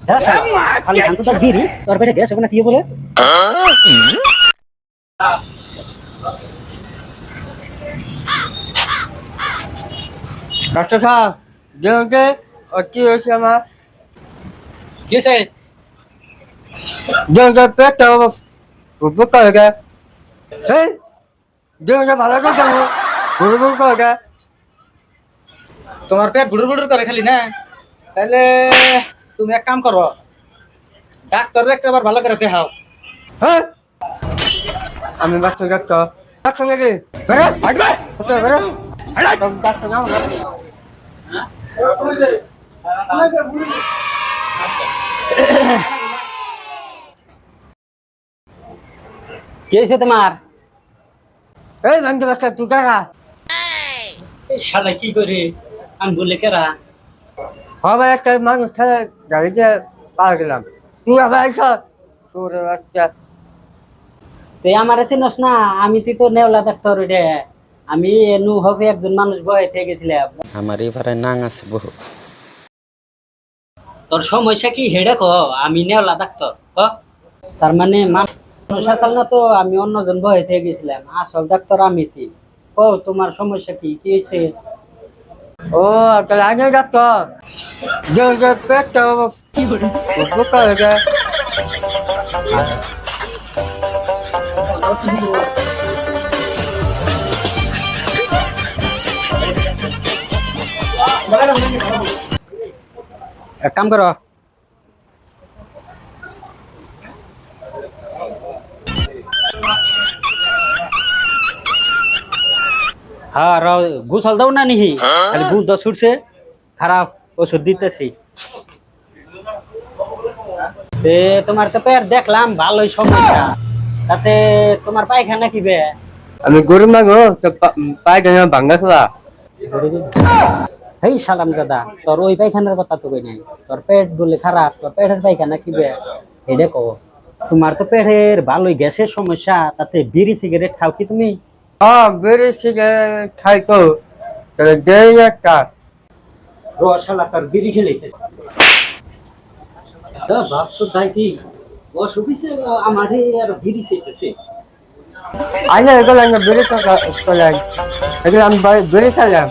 যা শালা খালি খান তো বিড়ি তোর পেটে গ্যাস হবে না কি বলে डॉक्टर साहब जो अति समय কিছে जो पेट तो बुक कर गया जो भाला को जाओ बुक कर गया তোমার পেট বুড়ুর বুড়ুর করে খালি না তাহলে তুমি এক কাম করো ডাক্তার একবার ভালো করে দেখাও হ্যাঁ আমি বাচ্চা ডাক্তার ডাক্তার নাকি বেরো বেরো ডাক্তার নাও কি হয়েছে তোমার এই বন্ধু বাচ্চা তুই কাকা শালা কি করে আমি বলে কেরা হবে একটা মানুষ গাড়িতে পার গেলাম তুই আবার এসো তোর বাচ্চা তুই আমার চিনস না আমি তো নেওলা ডাক্তার রে আমি নু হবে একজন মানুষ বয়ে থেকে গেছিলাম আমার এবারে নাং আছে বহু তোর সমস্যা কি হেডে ক আমি নেওলা ডাক্তার ক তার মানে মানুষ আসল না তো আমি অন্যজন বয়ে থেকে গেছিলাম আসল ডাক্তার আমি তি ও তোমার সমস্যা কি কি হয়েছে ও তাহলে আগে ডাক্তার যে পেট তো বুক করে গেছে এক কাম করো হ্যাঁ গুছল দাও না নিহি খালি গুছ দ ছুটছে খারাপ ওষুধ দিতেছি তে তোমার তো পেট দেখলাম ভালোই সমস্যা তাতে তোমার পায়খানা কি বে আমি গরু মাগো তো পাই গেল ভাঙ্গা খোলা হেই সালাম দাদা তোর ওই পায়খানার কথা তো কই নাই তোর পেট বলে খারাপ তোর পেটের পায়খানা কি বে এটা কও তোমার তো পেটের ভালোই গ্যাসের সমস্যা তাতে বিড়ি সিগারেট খাও কি তুমি হ্যাঁ বেড়ে সিগারেট খাই তো তাহলে দেই একটা রসালা তার বিড়ি খেলাইতেছে তো ভাবছো তাই কি অসুবিধে আমারই আর বিড়ি চাইতেছে আইনা এগুলো আমি বেড়ে করলাম এগুলো আমি বেড়ে খেলাম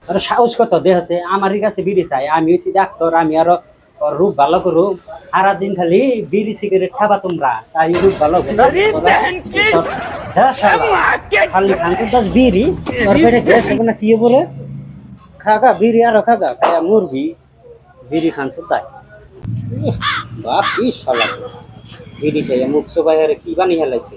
আর সাহস কত দেখাছে আমারই কাছে বিড়ি চাই আমি হচ্ছি ডাক্তার আমি আরো রূপ ভালো করু সারাদিন খালি বিড়ি সিগারেট খাবা তোমরা তাই রূপ ভালো হবে যা শালা, খালি খানসুর দাস বিড়ি তোর পেটে গ্যাস হবে না কি বলে খাগা বিড়ি আরো খাগা খায়া মুরগি বিড়ি খানসুর দায় বাপ কি শালা বিড়ি খাইয়া মুখ সবাই কি বানিয়ে হেলাইছে